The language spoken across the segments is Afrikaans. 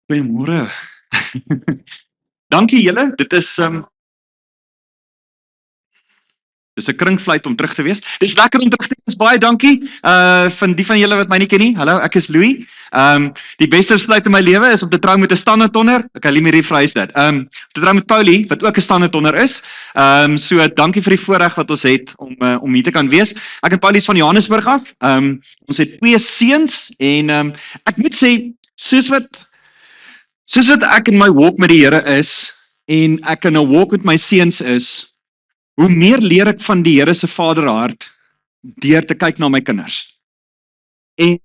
Goeiemôre. Dankie julle. Dis 'n kringfluit om terug te wees. Dis lekker om terug te wees. Baie dankie. Van die van julle wat my nie ken nie. Hallo, ek is Louis. Die beste besluit in my lewe is om te trou met 'n standaardonder. Okay, let me rephrase that. Te trou met Paulie wat ook 'n standaardonder is. So dankie vir die voorreg wat ons het om hier te kan wees. Ek en Paulie is van Johannesburg af. Ons het 2 seuns en ek moet sê soos wat ek in my walk met die Here is en ek in 'n walk met my seuns is, hoe meer leer ek van die Here se vaderhart deur te kyk na my kinders. En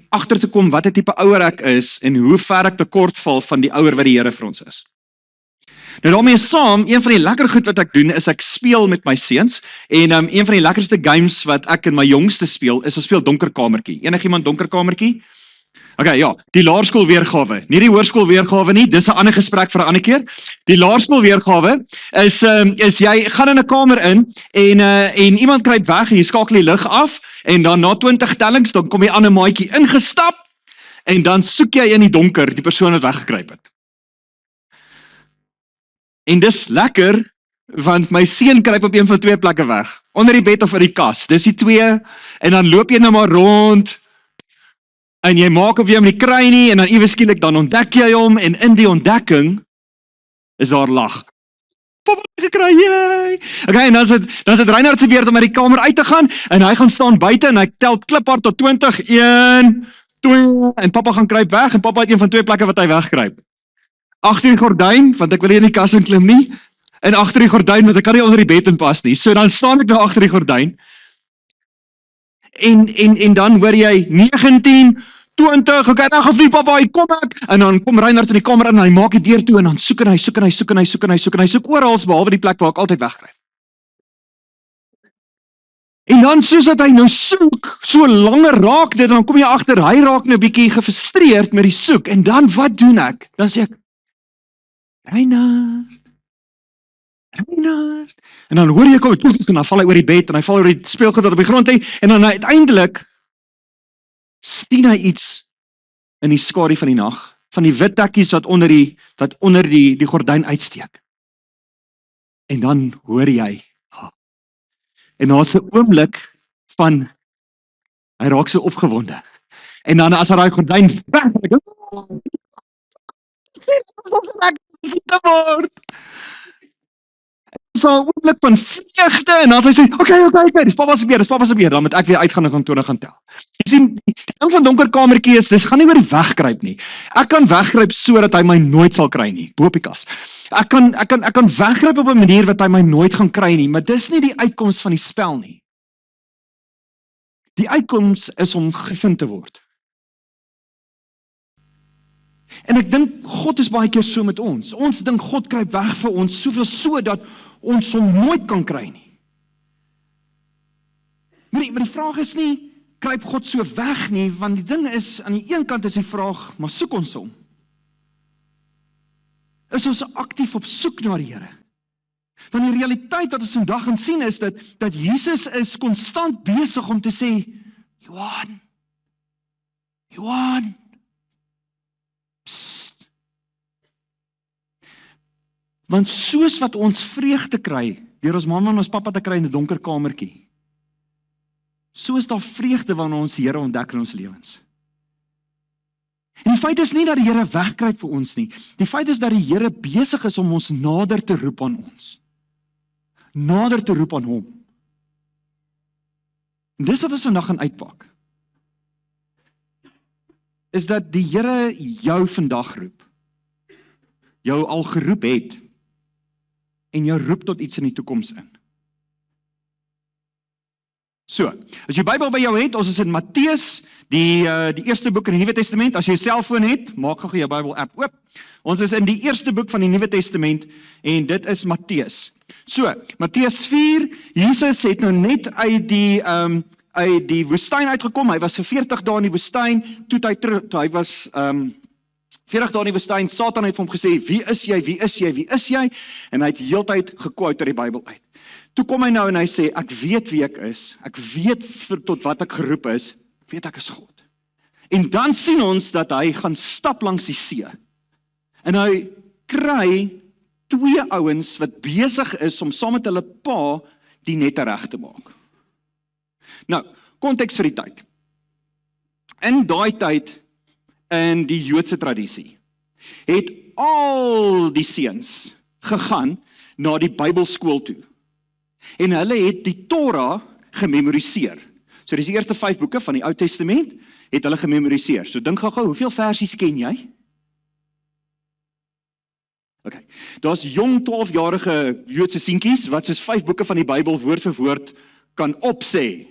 agter te kom wat 'n tipe ouer ek is en hoe ver ek tekort val van die ouer wat die Here vir ons is. Nou daarmee saam, een van die lekker goed wat ek doen is ek speel met my seuns en een van die lekkerste games wat ek en my jongste speel is ons speel donkerkamertjie. Enigiemand donkerkamertjie? Okay, ja, die laerskool weergawe, nie die hoërskool weergawe nie, dis 'n ander gesprek vir 'n ander keer. Die laerskool weergawe is jy gaan in 'n kamer in en iemand kruip weg en jy skakel die lig af en dan na 20 tellings dan kom die ander maatjie ingestap en dan soek jy in die donker die persoon wat weggekruip het. En dis lekker want my seun kruip op een van 2 plekke weg, onder die bed of in die kas. Dis die 2 en dan loop jy nou maar rond. En jy maak of jy hom nie kry nie, en dan iewes skielik dan ontdek jy hom, en in die ontdekking is daar lag. Papa het gekry, jy! Okay, en dan is dit Reinhard se beurt om uit die kamer uit te gaan, en hy gaan staan buite, en hy tel kliphard tot 20, 1, 2, en papa gaan kruip weg, en papa het een van 2 plekke wat hy wegkruip. Agter die gordyn, want ek wil nie in die kas inklim nie, en agter die gordyn, want ek kan nie onder die bed in pas nie, so dan staan ek nou agter die gordyn, en dan hoor jy 19, 20, okay, dan gaan vlieg papa, kom ek, en dan kom Reinhard in die kamer in, en hy maak die deur toe, en dan soek en hy soek orals, behalwe die plek waar ek altyd wegkryf. En dan soos dat hy nou soek, so langer raak dit, en dan kom jy agter, hy raak nou bietjie gefrustreerd met die soek, en dan wat doen ek? Dan sê ek, Reinhard, en dan hoor jy kom, en dan val hy oor die bed, en hy val oor die speelgoed wat op die grond lê, en dan uiteindelik sien hy iets in die skadu van die nag, van die wit tekkies wat onder die gordyn uitsteek. En dan hoor jy, en daar's 'n oomblik van, hy raak so opgewonde, en dan as hy daai gordyn weg, so 'n oomblik van vreugde, en dan sê hy, okay, dis papa se beurt, dan moet ek weer uitgaan en kantoor gaan tel. Jy sien, die ding van donkerkamertjie is, dis gaan nie oor die wegkruip nie. Ek kan wegkruip sodat hy my nooit sal kry nie, bo op die kas. Ek kan wegkruip op 'n manier wat hy my nooit gaan kry nie, maar dis nie die uitkoms van die spel nie. Die uitkoms is om gevind te word. En ek dink God is baie keer so met ons. Ons dink God kruip weg vir ons, soveel so dat ons hom nooit kan kry nie. Maar die vraag is nie, kruip God so weg nie, want die ding is, aan die een kant is die vraag, maar soek ons hom? Is ons aktief op soek na die Here? Want die realiteit wat ons vandag gaan sien is, dat Jesus is konstant besig om te sê, Johan, want soos wat ons vreugde kry, deur ons mamma en ons pappa te kry in 'n donker kamertjie, so is daar vreugde wanneer ons die Here ontdek in ons lewens. En die feit is nie dat die Here wegkruip vir ons nie. Die feit is dat die Here besig is om ons nader te roep aan ons. Nader te roep aan hom. En dis wat ons vandag gaan uitpak. Is dat die Here jou vandag roep. Jou al geroep het. En jou roep tot iets in die toekoms in. So, as jy Bybel by jou het, ons is in Matteus, die eerste boek in die Nuwe Testament. As jy 'n selfoon het, maak gou jou Bybel app oop. Ons is in die eerste boek van die Nuwe Testament en dit is Matteus. So, Matteus 4, Jesus het nou net uit die woestyn uitgekom. Hy was vir 40 dae in die woestyn, toe hy was 40 dae in die woestyn, Satan het vir hom gesê, wie is jy? En hy het heeltyd gekwout uit die Bybel uit. Toe kom hy nou en hy sê, ek weet wie ek is, ek weet tot wat ek geroep is, weet ek is God. En dan sien ons dat hy gaan stap langs die see. En hy kry 2 ouens wat besig is om saam met hulle pa die nette reg te maak. Nou, konteks vir die tyd. In daai tyd, in die Joodse tradisie, het al die seuns gegaan na die Bybelskool toe. En hulle het die Torah gememoriseer. So dis die eerste 5 boeke van die Ou Testament, het hulle gememoriseer. So dink gou-gou, hoeveel versies ken jy? Okay. Daar's jong 12-jarige Joodse seentjies wat soos 5 boeke van die Bybel woord vir woord kan opsê.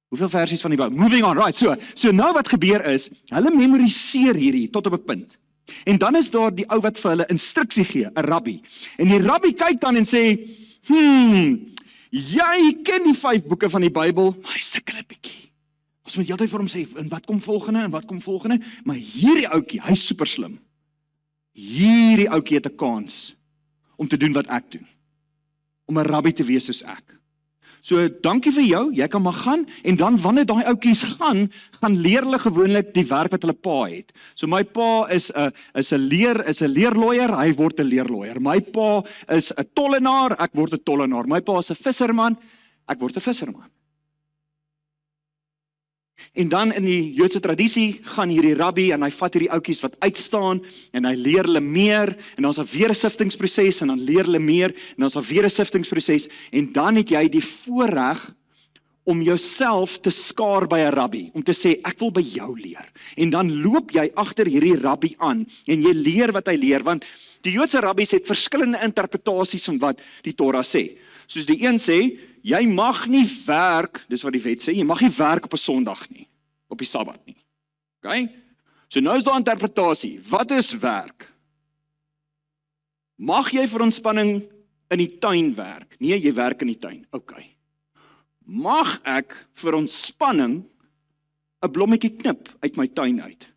Hoeveel versies van die Bybel? Moving on, right. So nou wat gebeur is, hulle memoriseer hierdie tot op 'n punt. En dan is daar die ou wat vir hulle instruksie gee, 'n rabbi. En die rabbi kyk dan en sê, jy ken die 5 boeke van die Bybel, maar hy sukkel 'n bietjie. Ons moet heeltyd vir hom sê, en wat kom volgende, en wat kom volgende? Maar hierdie ouetjie, hy's super slim. Hierdie ouetjie het 'n kans om te doen wat ek doen. Om 'n rabbi te wees soos ek. So, dankie vir jou, jy kan maar gaan, en dan wanneer daai ouetjies gaan leer hulle gewoonlik die werk wat hulle pa het. So my pa is 'n leerlooier, hy word 'n leerlooier. My pa is 'n tollenaar, ek word 'n tollenaar. My pa is 'n visserman, ek word 'n visserman. En dan in die Joodse tradisie gaan hierdie rabbi en hy vat hierdie ouetjies wat uitstaan en hy leer hulle meer en dan is daar weer 'n siftingsproses en dan leer hulle meer en dan is daar weer 'n siftingsproses en dan het jy die voorreg om jouself te skaar by 'n rabbi, om te sê ek wil by jou leer. En dan loop jy agter hierdie rabbi aan en jy leer wat hy leer, want die Joodse rabbies het verskillende interpretasies van wat die Torah sê. Soos die een sê, jy mag nie werk, dis wat die wet sê, jy mag nie werk op 'n Sondag nie, op die Sabbat nie. Okay? So nou is daar interpretasie. Wat is werk? Mag jy vir ontspanning in die tuin werk? Nee, jy werk in die tuin. Okay. Mag ek vir ontspanning 'n blommetjie knip uit my tuin uit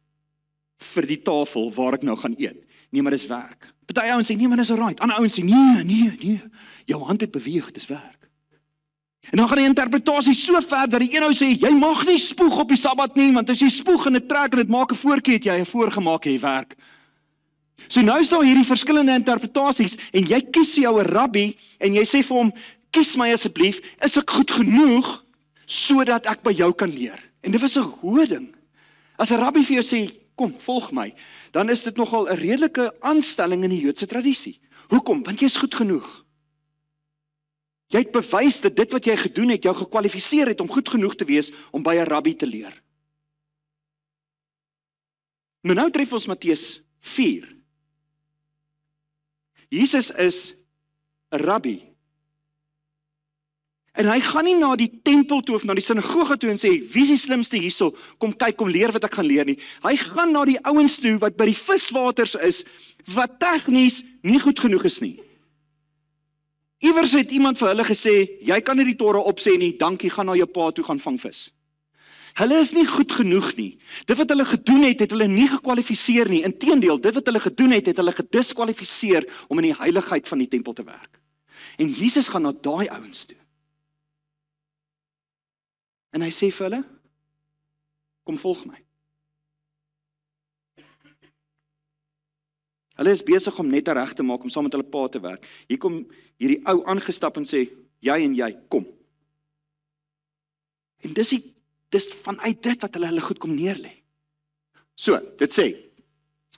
vir die tafel waar ek nou gaan eet? Nee, maar dis werk. Party ouens sê nee, maar dis alright. Ander ouens sê nee. Jou hand het beweeg, dis werk. En dan gaan die interpretasie so ver dat die een ou sê jy mag nie spoeg op die Sabbat nie, want as jy spoeg en dit trek en dit maak 'n voetjie, het jy 'n voorgemaak jy werk. So nou is daar hierdie verskillende interpretasies en jy kies vir jou 'n rabbi en jy sê vir hom, kies my asseblief, is ek goed genoeg sodat ek by jou kan leer? En dit was 'n hoë ding. As 'n rabbi vir jou sê, kom, volg my, dan is dit nogal 'n redelike aanstelling in die Joodse tradisie. Hoekom? Want jy is goed genoeg. Jy het bewys dat dit wat jy gedoen het, jou gekwalifiseer het om goed genoeg te wees om by 'n rabbi te leer. Nou tref ons Matteus 4. Jesus is 'n rabbi. En hy gaan nie na die tempel toe of na die sinagoge toe en sê, wie is die slimste hierso? Kom kyk, kom leer wat ek gaan leer nie. Hy gaan na die ouens toe wat by die viswaters is, wat tegnies nie goed genoeg is nie. Iewers het iemand vir hulle gesê, jy kan nie die Torah opsê nie, dankie, gaan na jou pa toe, gaan vang vis. Hulle is nie goed genoeg nie. Dit wat hulle gedoen het, het hulle nie gekwalifiseer nie. Inteendeel, dit wat hulle gedoen het, het hulle gediskwalifiseer om in die heiligheid van die tempel te werk. En Jesus gaan na daai ouens toe. En hy sê vir hulle, kom volg my. Hulle is besig om net reg te maak om saam met hulle pa te werk. Hier kom hierdie ou aangestap en sê, jy en jy, kom. En dis vanuit dit wat hulle goed kom neerlê. So, dit sê,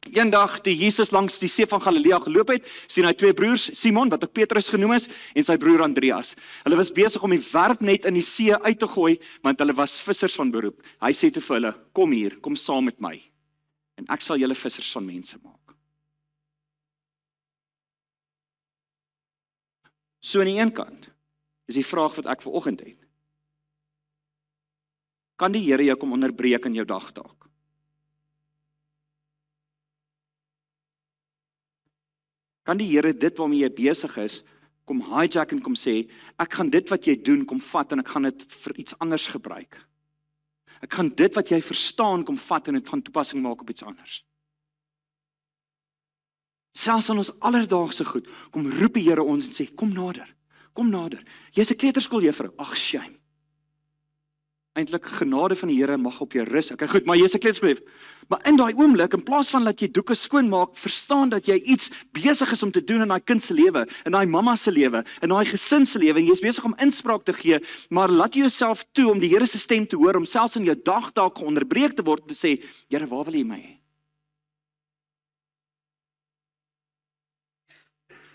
eendag toe Jesus langs die see van Galilea geloop het, sien hy 2 broers, Simon, wat ook Petrus genoem is, en sy broer Andreas. Hulle was besig om die werpnet in die see uit te gooi, want hulle was vissers van beroep. Hy sê toe vir hulle, kom hier, kom saam met my, en ek sal julle vissers van mense maak. So aan die een kant, is die vraag wat ek vanoggend het. Kan die Here jou kom onderbreek in jou dagtaak? Kan die Here dit waarmee jy besig is, kom hijack en kom sê, ek gaan dit wat jy doen kom vat en ek gaan dit vir iets anders gebruik. Ek gaan dit wat jy verstaan kom vat en dit van toepassing maak op iets anders. Selfs aan ons alledaagse goed, kom roep die Here ons en sê, kom nader, kom nader. Jy's 'n kleuterskooljuffrou, ag shame. Eintlik genade van die Here mag op jou rus. Okay, goed, maar jy is 'n kletsbrief. Maar in daai oomblik, in plaas van dat jy doeke skoonmaak, verstaan dat jy iets besig is om te doen in daai kind se lewe, in daai mamma se lewe, in daai gesin se lewe, en jy is besig om inspraak te gee, maar laat jy jouself toe om die Here se stem te hoor, om selfs in jou dag dalk geonderbreek te word, te sê, Here, waar wil jy my hê?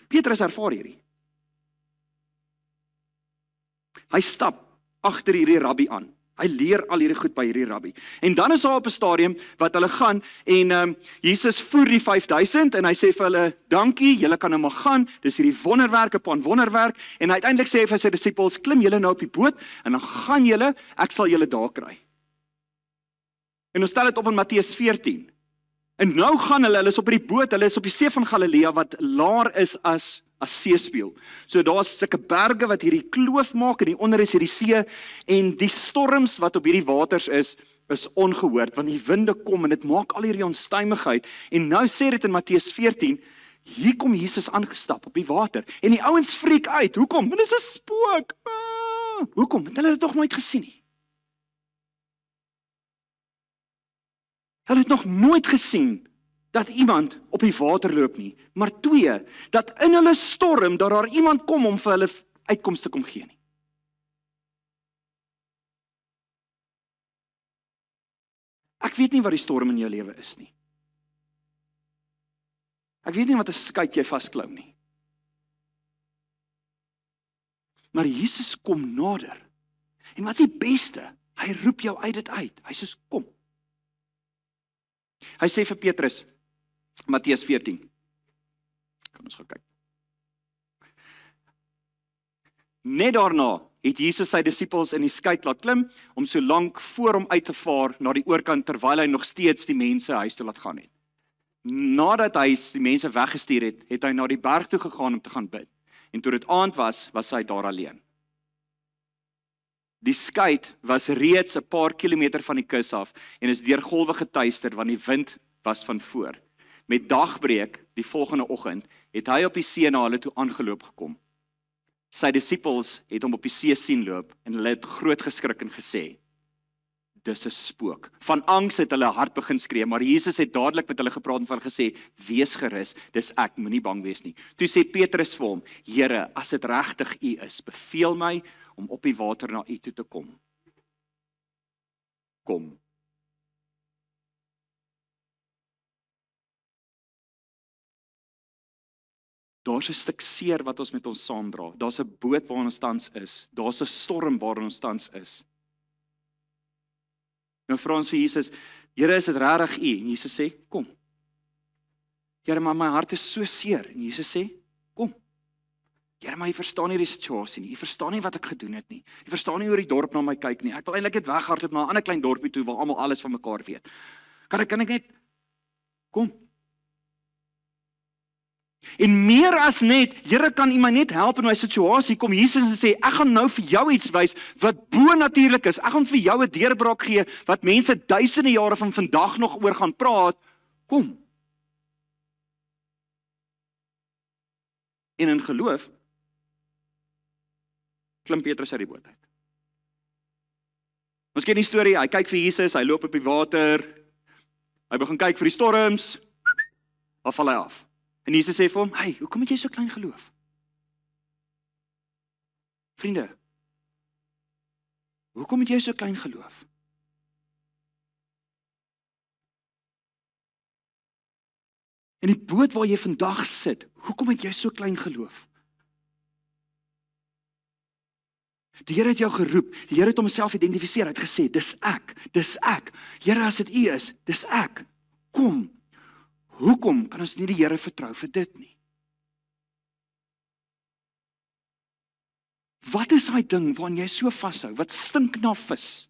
Petrus ervaar hierdie. Hy stap agter hierdie rabbi aan. Hy leer al hierdie goed by hierdie rabbi. En dan is daar op 'n stadium wat hulle gaan en Jesus voer die 5000 en hy sê vir hulle, dankie, julle kan nou maar gaan, dis hierdie wonderwerk op 'n wonderwerk, en uiteindelik sê hy vir sy disippels, klim julle nou op die boot, en dan gaan julle, ek sal julle daar kry. En ons stel dit op in Matteus 14. En nou gaan hulle is op die boot, hulle is op die see van Galilea, wat laer is as seespieël. So daar is sulke berge wat hierdie kloof maak, en die onder is hierdie see, en die storms wat op hierdie waters is ongehoord, want die winde kom, en dit maak al hierdie onstuimigheid, en nou sê dit in Matteus 14, hier kom Jesus aangestap op die water, en die ouens freak uit, hoekom? Want dit is 'n spook, hoekom? Want hulle het dit nog nooit gesien nie. Hulle het nog nooit gesien dat iemand op die water loop nie, maar 2, dat in hulle storm, dat daar iemand kom om vir hulle uitkoms te kom gee nie. Ek weet nie wat die storm in jou lewe is nie. Ek weet nie wat 'n skei jy vasklou nie. Maar Jesus kom nader. En wat is die beste? Hy roep jou uit dit uit. Hy sê, kom. Hy sê vir Petrus, Matteus 14. Kan ons gaan kyk. Net daarna het Jesus sy disippels in die skei laat klim, om so lank voor hom uit te vaar na die oorkant, terwyl hy nog steeds die mense huis toe laat gaan het. Nadat hy die mense weggestuur het, het hy na die berg toe gegaan om te gaan bid. En toe dit aand was hy daar alleen. Die skei was reeds 'n paar kilometer van die kus af, en is deur golwe getuister, want die wind was van voor. Met dagbreek, die volgende oggend, het hy op die see na hulle toe aangeloop gekom. Sy disippels het hom op die see sien loop, en hulle het groot geskrik en gesê, dis 'n spook. Van angs het hulle hart begin skree, maar Jesus het dadelik met hulle gepraat en van gesê, wees gerus, dis ek, moenie bang wees nie. Toe sê Petrus vir hom, Here, as dit regtig U is, beveel my om op die water na U toe te kom. Kom. Daar's 'n stuk seer wat ons met ons saamdra. Daar's 'n boot waar ons tans is. Daar's 'n storm waar ons tans is. Nou vra ons vir Jesus, Here, is dit regtig U? En Jesus sê, kom. Here, maar my hart is so seer. En Jesus sê, kom. Here, maar jy verstaan nie die situasie nie. Jy verstaan nie wat ek gedoen het nie. Jy verstaan nie hoe die dorp na my kyk nie. Ek wil eintlik net weghardloop na 'n ander klein dorpie toe waar almal alles van mekaar weet. Kan ek net kom? En meer as net, Here, kan U my net help in my situasie, kom Jesus en sê, ek gaan nou vir jou iets wys wat bo-natuurlik is. Ek gaan vir jou 'n deurbraak gee wat mense duisende jare van vandag nog oor gaan praat. Kom. En in geloof klim Petrus uit die boot uit. Ons ken die storie, hy kyk vir Jesus, hy loop op die water, hy begin kyk vir die storms, dan val hy af. En Jesus sê vir hom, hey, hoekom het jy so klein geloof? Vriende, hoekom het jy so klein geloof? In die boot waar jy vandag sit, hoekom het jy so klein geloof? Die Here het jou geroep, die Here het homself identifiseer, hy het gesê, dis ek. Here, as dit U is, dis ek. Kom. Hoekom kan ons nie die Here vertrou vir dit nie? Wat is daai ding waaraan jy so vashou, wat stink na vis?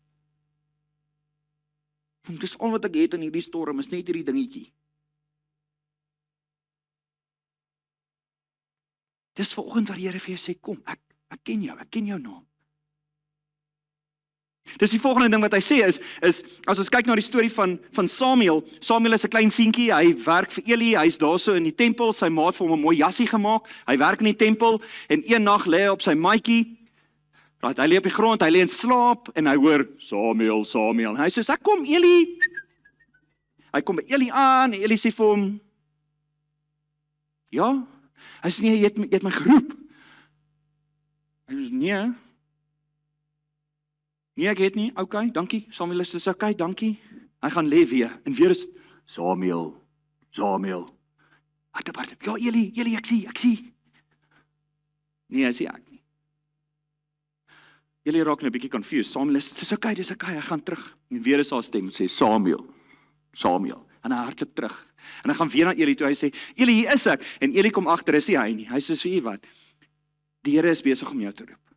Dis al wat ek het in hierdie storm, is net hierdie dingetjie. Dis vanoggend waar die Here vir jou sê, kom, ek ken jou naam. Dis die volgende ding wat hy sê is as ons kyk na die storie van Samuel is 'n klein seentjie, hy werk vir Eli, hy's daarso in die tempel, sy ma het vir hom 'n mooi jassie gemaak, hy werk in die tempel, en een nag lê hy op sy matjie, Right, hy lê op die grond, hy lê in slaap en hy hoor Samuel, Samuel. En hy sê, "Ek kom Eli." Hy kom by Eli aan en Eli sê vir hom, "Ja." Hy sê, "Nee, jy het my geroep." Hy sê, "Nee. Nee, ek het nie. Okay, dankie. Samuel sê, "Okay, dankie." Hy gaan lê weer en weer is Samuel, Samuel. Hardop. "Ja, Eli, ek sien. Nee, hy sê ek nie. Eli raak nou 'n bietjie confused. Samuel sê, "Dis okay, hy gaan terug." En weer is haar stem sê, "Samuel." En hy hardloop terug. En hy gaan weer na Eli toe. Hy sê, "Eli, hier is ek." En Eli kom agter, is hy nie. Hy sê, "Sien jy wat? Die Here is besig om jou te roep.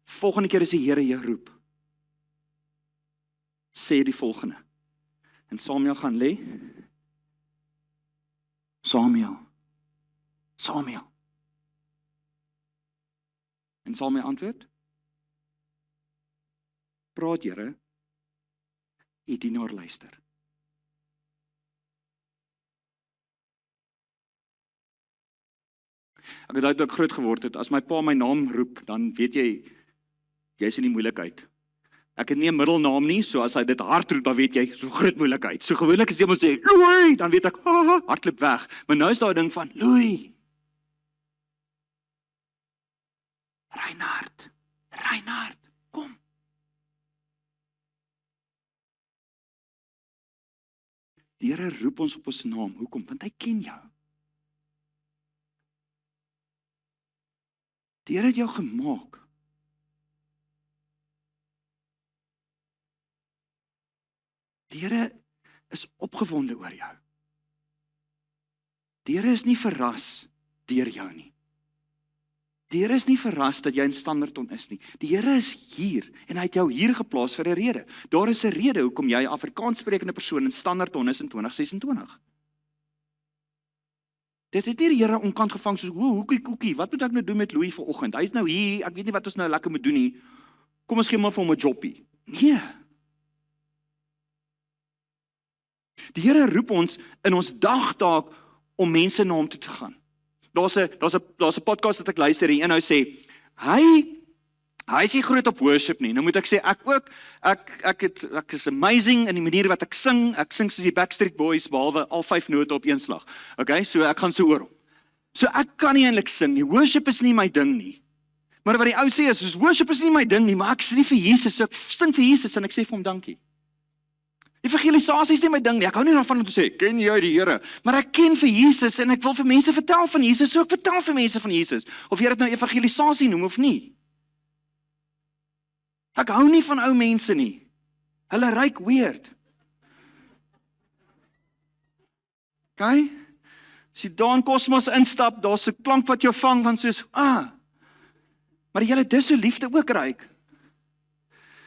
Volgende keer as die Here jou roep, sê die volgende." En Samuel gaan lê. Samuel. En Samuel antwoord, "Praat Here, u dienaar luister." Ek het toe ek groot geword het, as my pa my naam roep, dan weet jy, jy's in die moeilikheid. Ek het nie 'n middelnaam nie, so as hy dit hard roep, dan weet jy, so groot moeilikheid. So gewoonlik as iemand sê, "Louis," dan weet ek, hardloop weg. Maar nou is daar 'n ding van, "Louis. Reinhard, kom." Die Here roep ons op ons naam. Hoekom? Want hy ken jou. Die Here het jou gemaak. Die Here is opgewonde oor jou. Die Here is nie verras deur jou nie. Die Here is nie verras dat jy in Standerton is nie. Die Here is hier en hy het jou hier geplaas vir 'n rede. Daar is 'n rede hoekom jy 'n Afrikaans sprekende persoon in Standerton is in 2026. Dit het nie die Here onkant gevang soos, hoekie, wat moet ek nou doen met Louis vanoggend? Hy is nou hier, ek weet nie wat ons nou lekker moet doen nie. Kom ons gee maar vir hom 'n jobbie. Nee. Die Here roep ons in ons dagtaak om mense na hom toe te gaan. Daar's 'n podcast wat ek luister en nou sê, hy is nie groot op worship nie. Nou moet ek sê, ek ook, ek is amazing in die manier wat ek sing soos die Backstreet Boys, behalwe al 5 note op een slag. Okay, so ek gaan so oor hom. So ek kan nie eintlik sing nie, worship is nie my ding nie. Maar wat die ou sê is, worship is nie my ding nie, maar ek is lief vir Jesus, so ek sing vir Jesus en ek sê vir hom dankie. Evangelisasie is nie my ding nie, ek hou nie daarvan om te sê, ken jy die Here? Maar ek ken vir Jesus en ek wil vir mense vertel van Jesus, so ek vertel vir mense van Jesus. Of jy dit nou evangelisasie noem of nie. Ek hou nie van ou mense nie. Hulle ruik weird. Okay? As jy daar in Kosmos instap, daar's 'n klank wat jou vang van soos, maar die hele dis so liefde ook ruik.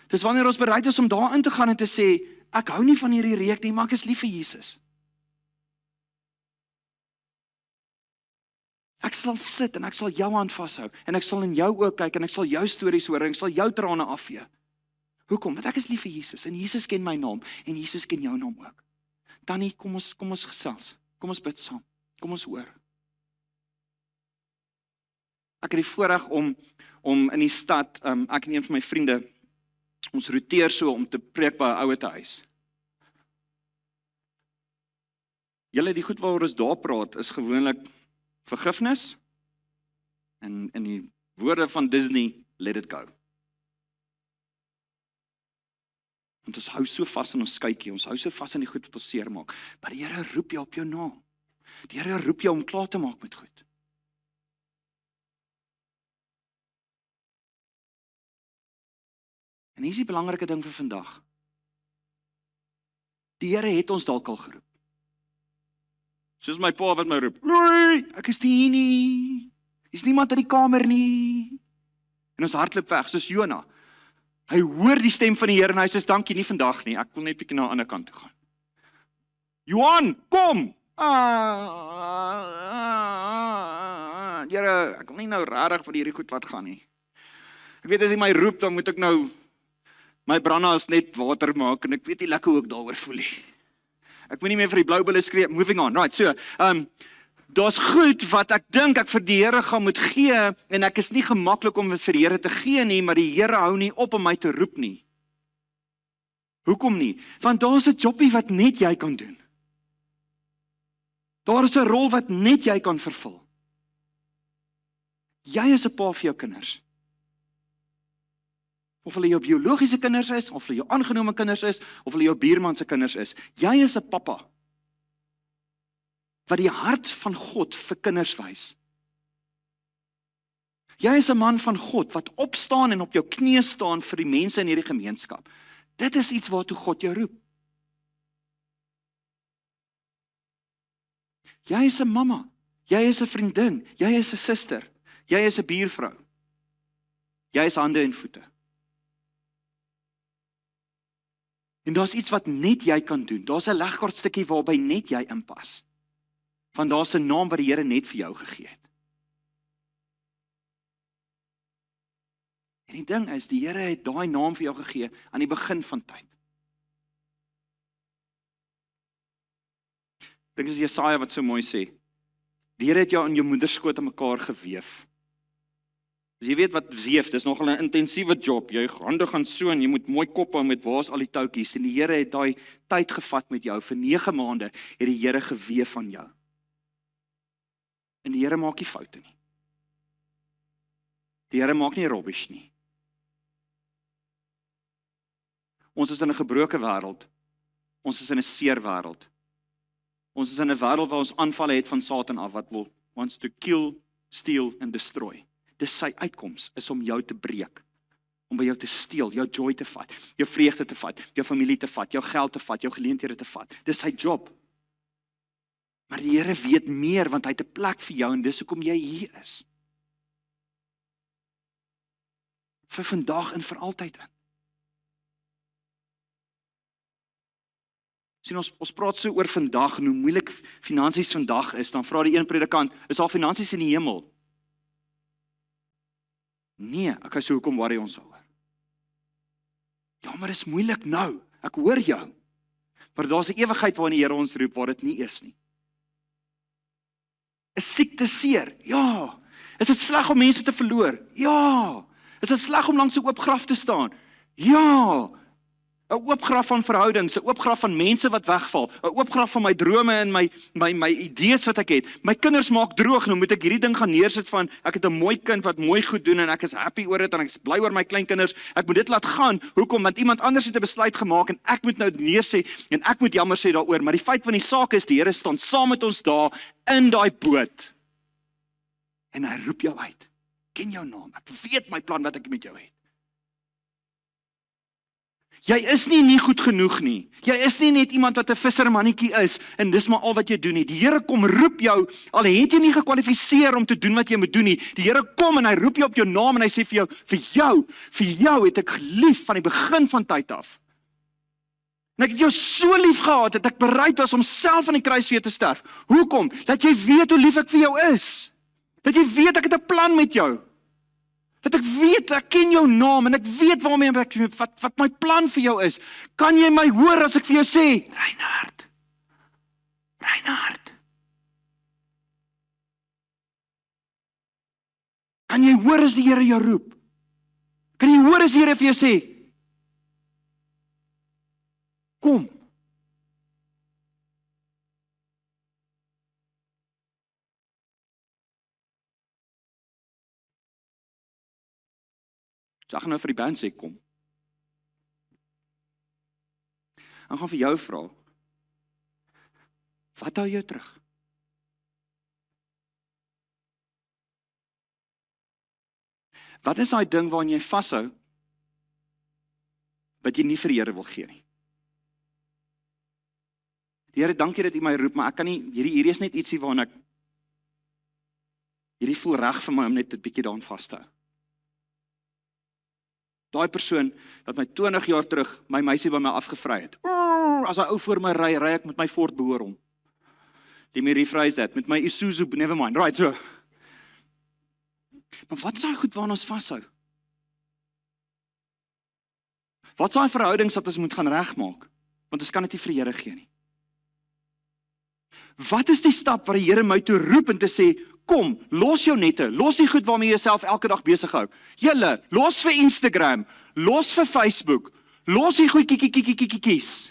Dis wanneer ons bereid is om daar in te gaan en te sê, ek hou nie van hierdie reuk nie, maar ek is lief vir Jesus. Ek sal sit en ek sal jou hand vashou en ek sal in jou oë kyk en ek sal jou stories hoor en ek sal jou trane afvee. Hoekom? Want ek is lief vir Jesus en Jesus ken my naam en Jesus ken jou naam ook. Tannie, kom ons gesels. Kom ons bid saam. Kom ons hoor. Ek het die voorreg om in die stad, ek en een van my vriende, ons roteer so om te preek by 'n ouetehuis. Julle, die goed waaroor ons daar praat is gewoonlik vergifnis en in die woorde van Disney, let it go. Want ons hou so vas in ons skytjie, ons hou so vas in die goed wat ons seermaak. Maar die Here roep jou op jou naam. Die Here roep jou om klaar te maak met goed. En hier is die belangrike ding vir vandag. Die Here het ons dalk al geroep. Soos my pa wat my roep, "Louis, ek is hier nie. Is niemand in die kamer nie." En ons hardloop weg, soos Jona. Hy hoor die stem van die Here en hy sê, "Dankie, nie vandag nie, ek wil net bietjie na 'n ander kant toe gaan." Johan, kom! Here, ek wil nie nou regtig vir hierdie goed wat gaan nie. Ek weet as hy my roep, dan moet ek nou my brandas net water maak en ek weet nie lekker hoe ek daaroor voel nie. Ek moet nie meer vir die blou bulle skree, moving on. Right, so, Daar's goed wat ek dink ek vir die Here gaan moet gee en ek is nie gemaklik om dit vir die Here te gee nie, maar die Here hou nie op om my te roep nie. Hoekom nie? Want daar's 'n jobbie wat net jy kan doen. Daar is 'n rol wat net jy kan vervul. Jy is 'n pa vir jou kinders. Of hulle jou biologiese kinders is, of hulle jou aangenome kinders is, of hulle jou buurman se kinders is. Jy is 'n pappa wat die hart van God vir kinders wys. Jy is 'n man van God wat opstaan en op jou knieë staan vir die mense in hierdie gemeenskap. Dit is iets waartoe God jou roep. Jy is 'n mamma, jy is 'n vriendin, jy is 'n suster, jy is 'n buurvrou. Jy is hande en voete. En daar's iets wat net jy kan doen. Daar's 'n legkaartstukkie waarby net jy inpas. Want daar's 'n naam wat die Here net vir jou gegee het. En die ding is, die Here het daai naam vir jou gegee aan die begin van tyd. Dink is Jesaja wat so mooi sê. Die Here het jou in jou moederskoot aan mekaar geweef. Dus jy weet wat weef, dis nogal 'n intensiewe job. Jou hande gaan so en jy moet mooi kop hou met waar's al die toutjies. En die Here het daai tyd gevat met jou. Vir 9 maande het die Here geweef van jou. En die Here maak nie foute nie. Die Here maak nie rubbish nie. Ons is in 'n gebroke wêreld. Ons is in 'n seer wêreld. Ons is in 'n wêreld waar ons aanvalle het van Satan af wat wil wants to kill, steal and destroy. Dis sy uitkoms is om jou te breek, om by jou te steel, jou joy te vat, jou vreugde te vat, jou familie te vat, jou geld te vat, jou geleenthede te vat. Dis sy job. Maar die Here weet meer want hy het 'n plek vir jou en dis hoekom jy hier is. Vir vandag en vir altyd in. Sien ons praat so oor vandag en hoe moeilik finansies vandag is, dan vra die een predikant, is daar finansies in die hemel? Nee, okay, so hoekom worry ons daaroor? Ja, maar is moeilik nou. Ek hoor jou. Maar daar's 'n ewigheid waarin die Here ons roep waar dit nie is nie. Is siekte seer? Ja. Is dit sleg om mense te verloor? Ja. Is dit sleg om langs 'n oop graf te staan? Ja. 'n Oop graf van verhoudings, 'n oop graf van mense wat wegval, 'n oop graf van my drome en my idees wat ek het. My kinders maak droog, nou moet ek hierdie ding gaan neersit van, ek het 'n mooi kind wat mooi goed doen en ek is happy oor dit en ek is bly oor my kleinkinders. Ek moet dit laat gaan. Hoekom? Want iemand anders het 'n besluit gemaak en ek moet nou neersê en ek moet jammer sê daaroor. Maar die feit van die saak is, die Here staan saam met ons daar in daai boot. En hy roep jou uit. Ken jou naam. Ek weet my plan wat ek met jou het. Jy is nie goed genoeg nie. Jy is nie net iemand wat 'n vissermannetjie is en dis maar al wat jy doen nie. Die Here kom roep jou, al het jy nie gekwalifiseer om te doen wat jy moet doen nie. Die Here kom en hy roep jou op jou naam en hy sê vir jou het ek lief van die begin van tyd af. En ek het jou so lief gehad dat ek bereid was om self aan die kruis vir jou te sterf. Hoekom? Dat jy weet hoe lief ek vir jou is. Dat jy weet ek het 'n plan met jou. Dat ek weet, ek ken jou naam en ek weet waarmee wat my plan vir jou is. Kan jy my hoor as ek vir jou sê, Reinhard. Kan jy hoor as die Here jou roep? Kan jy hoor as die Here vir jou sê, kom. So ek gaan nou vir die band sê, kom. Ek gaan vir jou vra, wat hou jou terug? Wat is daai ding waarin jy vashou, wat jy nie vir die Here wil gee nie? Die Here, dankie dat U my roep, maar ek kan nie, hierdie is net ietsie waarin ek, hierdie voel reg vir my om net 'n bietjie daaraan vas te hou. Daai persoon wat my 20 jaar terug my meisie by my afgevry het. As hy ou voor my ry ek met my Ford behoor hom. Let me rephrase that, met my Isuzu, never mind, right, so. Maar wat is daai goed waaraan ons vashou? Wat is daai verhoudings wat ons moet gaan regmaak? Want ons kan dit nie vir die Here gee nie. Wat is die stap wat die Here my toe roep en te sê, kom, los jou nette, los die goed waarmee jy jouself elke dag besig hou. Julle, los vir Instagram, los vir Facebook, los die goedjies.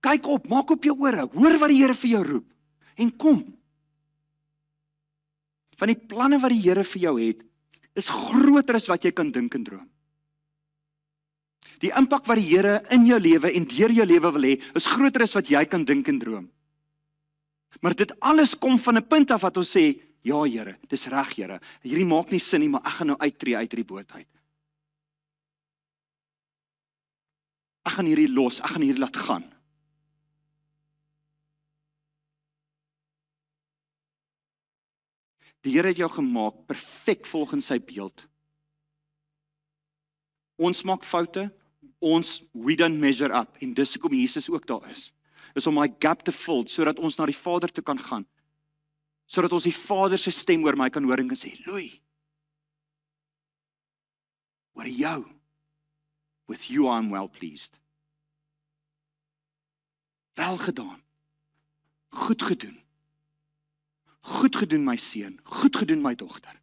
Kyk op, maak op jou ore, hoor wat die Here vir jou roep en kom. Van die planne wat die Here vir jou het, is groter as wat jy kan dink en droom. Die impak wat die Here in jou lewe en deur jou lewe wil hê, is groter as wat jy kan dink en droom. Maar dit alles kom van 'n punt af wat ons sê, ja Here, dis reg Here, hierdie maak nie sin nie, maar ek gaan nou uittreë uit hierdie boot uit. Ek gaan hierdie los, ek gaan hierdie laat gaan. Die Here het jou gemaak perfek volgens sy beeld. Ons maak foute, we don't measure up, en dis hoekom Jesus ook daar is om my gap te vul, sodat ons na die Vader toe kan gaan, sodat ons die Vader se stem oor my kan hoor en kan sê, Louis, oor jou, with you I'm well pleased. Wel gedaan, goed gedoen, my seun, goed gedoen my dogter.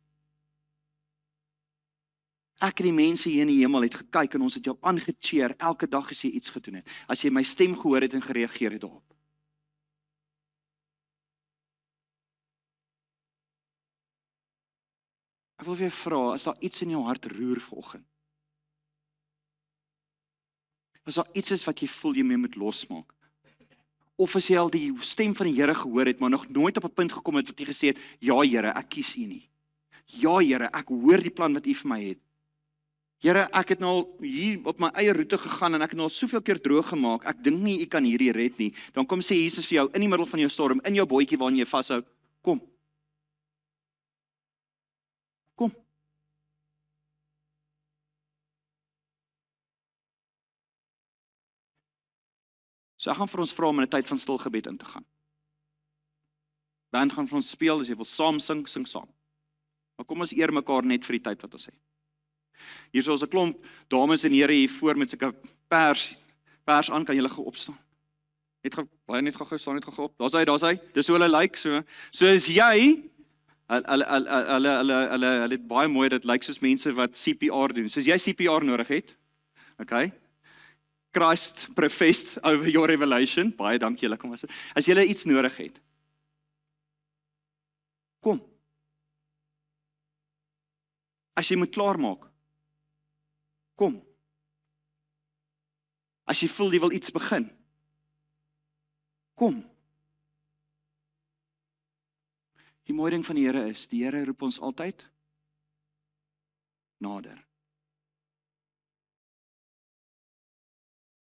Ek en die mense hier in die hemel het gekyk en ons het jou aangecheer elke dag as jy iets gedoen het. As jy my stem gehoor het en gereageer het daarop. Ek wil vir jou vra, as daar iets in jou hart roer vanoggend. As daar iets is wat jy voel jy mee moet losmaak. Of as jy al die stem van die Here gehoor het, maar nog nooit op 'n punt gekom het wat jy gesê het, ja Here, ek kies U nie. Ja Here, ek hoor die plan wat U vir my het. Here, ek het nou al hier op my eie roete gegaan en ek het nou al soveel keer droog gemaak, ek dink nie U kan hierdie red nie. Dan kom sê Jesus vir jou, in die middel van jou storm, in jou bootjie waarin jy vashou, kom. Kom. So ek gaan vir ons vra om in 'n tyd van stil gebed in te gaan. Band gaan vir ons speel, as jy wil saam sing, sing saam. Maar kom ons eer mekaar net vir die tyd wat ons het. Hier is ons 'n klomp dames en here hier voor met sulke pers aan, kan julle gou opstaan. Net gou staan net gou op. Daar's hy. Dis hoe hulle lyk so. So is jy hulle het baie mooi, dit lyk soos mense wat CPR doen. Soos jy CPR nodig het. Okay? Christ professed over your revelation. Baie dankie julle, kom as julle iets nodig het. Kom. As jy moet klaarmaak. Kom. As jy voel jy wil iets begin. Kom. Die mooie ding van die Here is, die Here roep ons altyd nader.